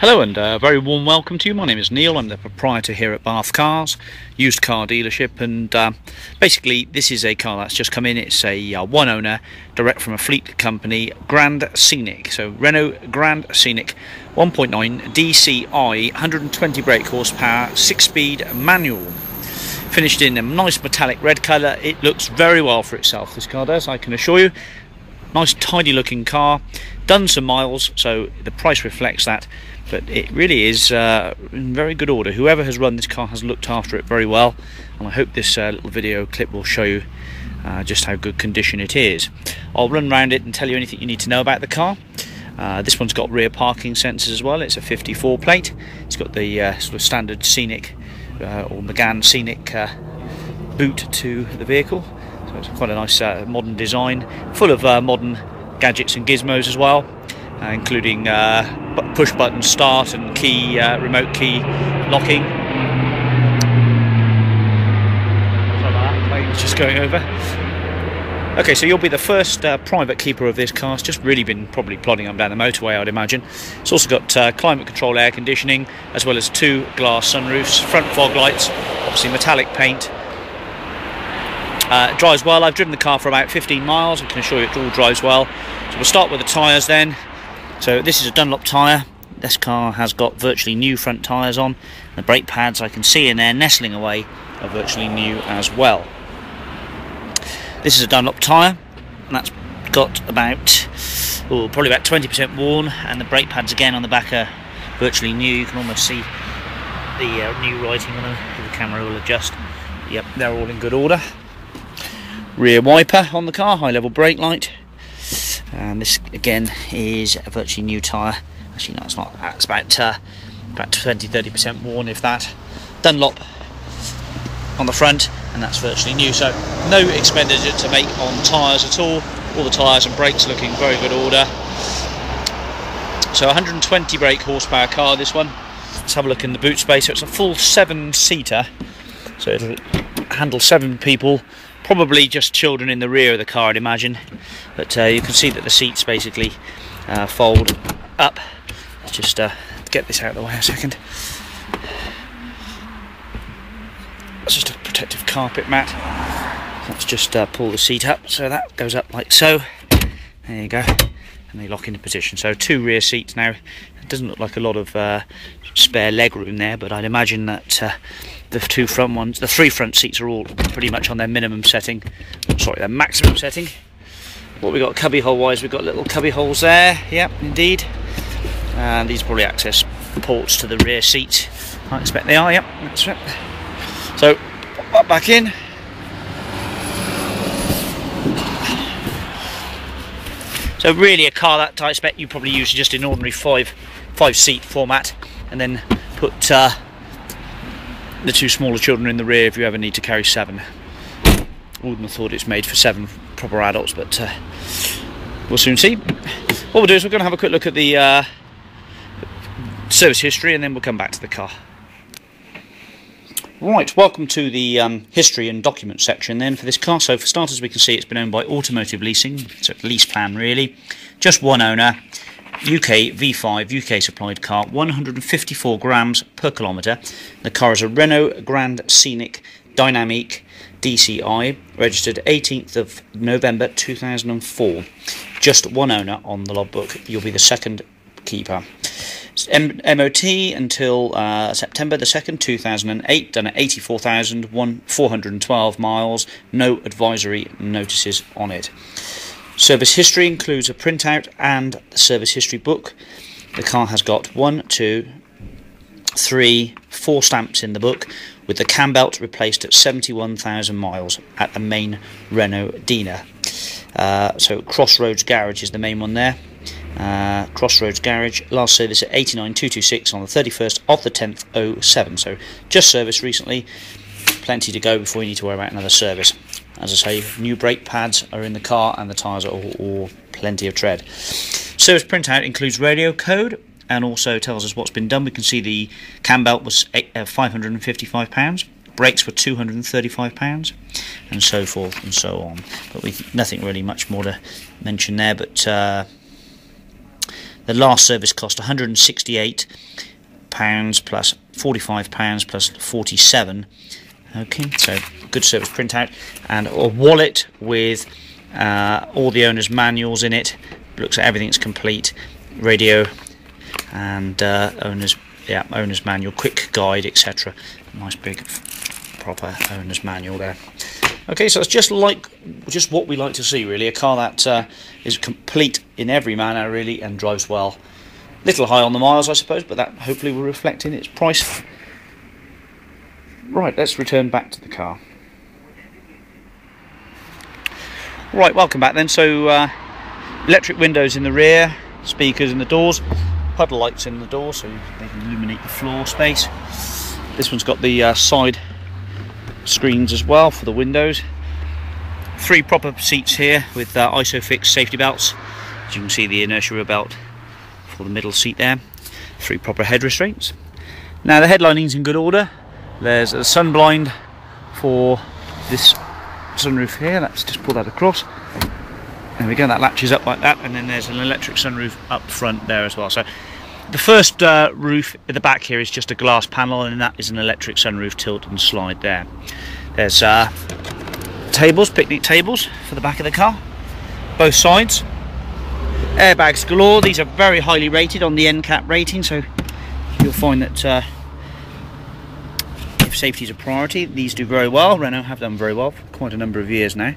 Hello and a very warm welcome to you. My name is Neil. I'm the proprietor here at Bathcars, used car dealership, and basically this is a car that's just come in. It's a one owner, direct from a fleet company, Grand Scenic. So Renault Grand Scenic 1.9 DCi, 120 brake horsepower, 6-speed manual. Finished in a nice metallic red colour. It looks very well for itself, this car does, I can assure you. Nice tidy looking car, done some miles, so the price reflects that. But it really is in very good order. Whoever has run this car has looked after it very well, and I hope this little video clip will show you just how good condition it is. I'll run around it and tell you anything you need to know about the car. This one's got rear parking sensors as well. It's a 54 plate. It's got the sort of standard scenic or Megane scenic boot to the vehicle. So it's quite a nice modern design, full of modern gadgets and gizmos as well. Including push button start and key remote key locking. Plane's just going over. Okay, so you'll be the first private keeper of this car. It's just really been probably plodding up down the motorway, I'd imagine. It's also got climate control air conditioning, as well as 2 glass sunroofs, front fog lights, obviously metallic paint. It drives well. I've driven the car for about 15 miles. I can assure you it all drives well. So we'll start with the tyres then. So this is a Dunlop tyre. This car has got virtually new front tyres on. The brake pads I can see in there nestling away are virtually new as well. This is a Dunlop tyre, and that's got about, probably about 20% worn, and the brake pads again on the back are virtually new. You can almost see the new writing on them. The camera will adjust. Yep, they're all in good order. Rear wiper on the car, high level brake light. And this again is a virtually new tyre. Actually no, it's not. It's about 20-30% worn, if that. Dunlop on the front, and that's virtually new, so no expenditure to make on tyres at all. All the tyres and brakes looking very good order. So 120 brake horsepower car, this one. Let's have a look in the boot space. So it's a full 7-seater, so it'll handle 7 people. Probably just children in the rear of the car, I'd imagine, but you can see that the seats basically fold up. Let's just get this out of the way a second. It's just a protective carpet mat. Let's just pull the seat up, so that goes up like so. There you go, and they lock into position. So 2 rear seats now. It doesn't look like a lot of spare leg room there, but I'd imagine that the 2 front ones, the 3 front seats are all pretty much on their minimum setting. Sorry, their maximum setting. What we got cubby hole wise, we've got little cubby holes there. Yep, indeed. And these are probably access ports to the rear seat. I expect they are. Yep, that's right. So pop that back in. So really, a car that I expect you probably use just in ordinary 5-seat format, and then put the 2 smaller children in the rear if you ever need to carry 7. I wouldn't have thought it's made for 7 proper adults, but we'll soon see. What we'll do is we're going to have a quick look at the service history, and then we'll come back to the car. Right, welcome to the history and document section then for this car. So for starters, we can see it's been owned by Automotive Leasing, so lease plan really. Just one owner, UK V5, UK supplied car, 154 grams per kilometre. The car is a Renault Grand Scenic Dynamic DCi, registered 18th of November 2004. Just one owner on the logbook. You'll be the second keeper. MOT until September the 2nd, 2008, done at 84,412 miles, no advisory notices on it. Service history includes a printout and the service history book. The car has got 1, 2, 3, 4 stamps in the book, with the cam belt replaced at 71,000 miles at the main Renault dealer. So Crossroads Garage is the main one there. Crossroads Garage, last service at 89,226 on the 31st of the 10th 07, so just serviced recently. Plenty to go before you need to worry about another service. As I say, new brake pads are in the car, and the tyres are all plenty of tread. Service printout includes radio code and also tells us what's been done. We can see the cam belt was £555, brakes were £235, and so forth and so on. But with nothing really much more to mention there, but the last service cost 168 £50 plus £45 plus 47. Okay, so good service printout, and a wallet with all the owner's manuals in it. Looks at everything's complete, radio and owner's manual, quick guide, etc. Nice big proper owner's manual there. Okay, so it's just what we like to see, really. A car that is complete in every manner, really, and drives well. Little high on the miles, I suppose, but that hopefully will reflect in its price. Right, let's return back to the car. Right, welcome back then. So electric windows in the rear, speakers in the doors, puddle lights in the door so they can illuminate the floor space. This one's got the side screens as well for the windows. 3 proper seats here with ISOFIX safety belts. As you can see, the inertia wheel belt for the middle seat there. 3 proper head restraints. Now the headlining's in good order. There's a sun blind for this sunroof here. Let's just pull that across. There we go, that latches up like that, and then there's an electric sunroof up front there as well. So the first roof at the back here is just a glass panel, and that is an electric sunroof tilt and slide there. There's tables, picnic tables for the back of the car, both sides. Airbags galore. These are very highly rated on the NCAP rating, so you'll find that if safety is a priority, these do very well. Renault have done very well for quite a number of years now.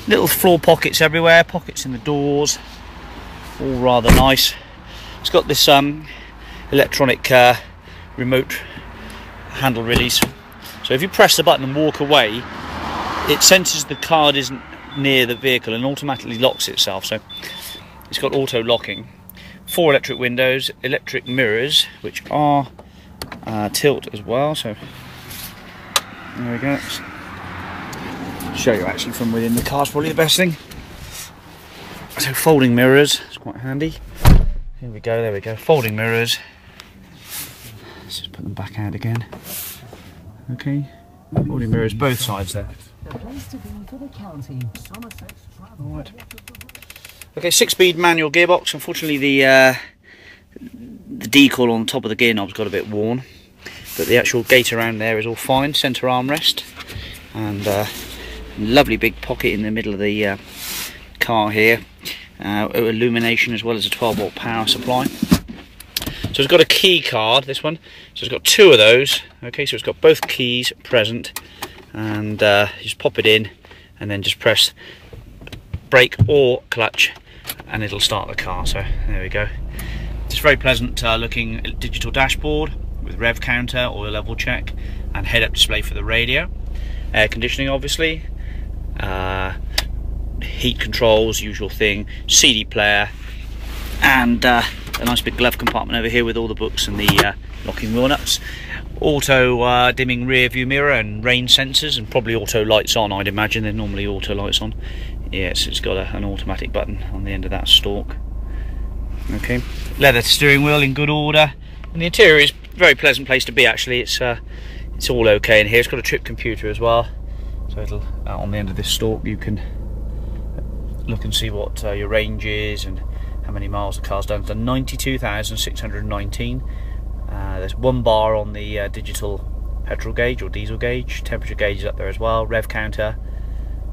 Little floor pockets everywhere, pockets in the doors, all rather nice. It's got this electronic remote handle release, so if you press the button and walk away, it senses the card isn't near the vehicle and automatically locks itself. So it's got auto locking. 4 electric windows, electric mirrors, which are tilt as well. So there we go. Let's show you actually from within the car is probably the best thing. So folding mirrors, it's quite handy. Here we go, there we go. Folding mirrors. Let's just put them back out again. Okay, folding mirrors both sides there. Right. Okay, 6-speed manual gearbox. Unfortunately, the decal on the top of the gear knob's got a bit worn, but the actual gate around there is all fine. Centre armrest, and lovely big pocket in the middle of the car here. Illumination as well as a 12-volt power supply. So it's got a key card, this one. So it's got 2 of those. Okay, so it's got both keys present, and just pop it in, and then just press brake or clutch, and it'll start the car. So there we go. It's very pleasant looking digital dashboard with rev counter, oil level check, and head-up display for the radio. Air conditioning, obviously. Heat controls, usual thing. CD player, and a nice big glove compartment over here with all the books and the locking wheel nuts. Auto dimming rear view mirror and rain sensors, and probably auto lights on. I'd imagine they're normally auto lights on. Yes, it's got an automatic button on the end of that stalk. Okay, leather steering wheel in good order, and the interior is a very pleasant place to be. Actually, it's all okay in here. It's got a trip computer as well, so it'll on the end of this stalk you can look and see what your range is and how many miles the car's done. It's done 92,619. There's 1 bar on the digital petrol gauge or diesel gauge. Temperature gauge is up there as well. Rev counter.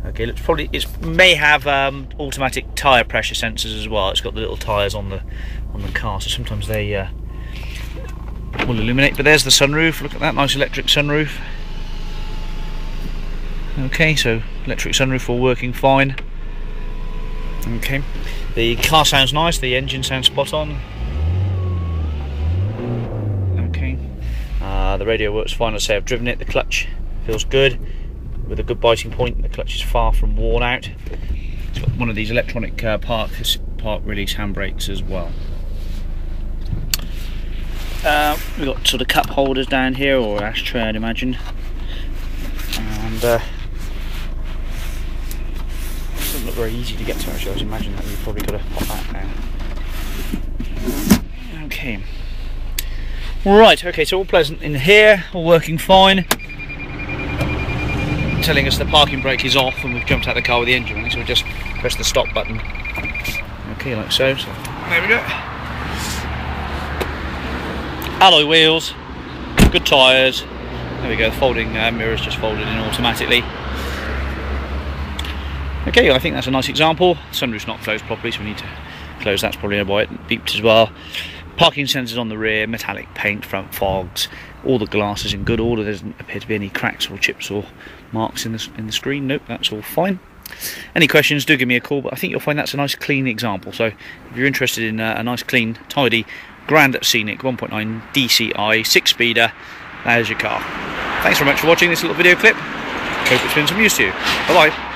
Okay, it may have automatic tyre pressure sensors as well. It's got the little tyres on the car, so sometimes they will illuminate. But there's the sunroof. Look at that nice electric sunroof. Okay, so electric sunroof all working fine. Okay, the car sounds nice. The engine sounds spot on. Okay, the radio works fine. I say I've driven it. The clutch feels good, with a good biting point. The clutch is far from worn out. It's got one of these electronic park release handbrakes as well. We've got sort of cup holders down here, or ashtray I'd imagine, and doesn't look very easy to get to actually. I imagine that you've probably got to pop that now. Okay. Right, okay, so all pleasant in here, all working fine. Telling us the parking brake is off and we've jumped out of the car with the engine running, so we just press the stop button. Okay, like so. So there we go. alloy wheels, good tyres. There we go, the folding mirrors just folded in automatically. Okay, I think that's a nice example. Sunroof's not closed properly, so we need to close. That's probably why it beeped as well. Parking sensors on the rear, metallic paint, front fogs, all the glass is in good order. There doesn't appear to be any cracks or chips or marks in the screen. Nope, that's all fine. Any questions, do give me a call, but I think you'll find that's a nice clean example. So if you're interested in a nice clean, tidy, Grand Scenic 1.9 DCi 6-speeder, there's your car. Thanks very much for watching this little video clip. Hope it's been some use to you. Bye bye.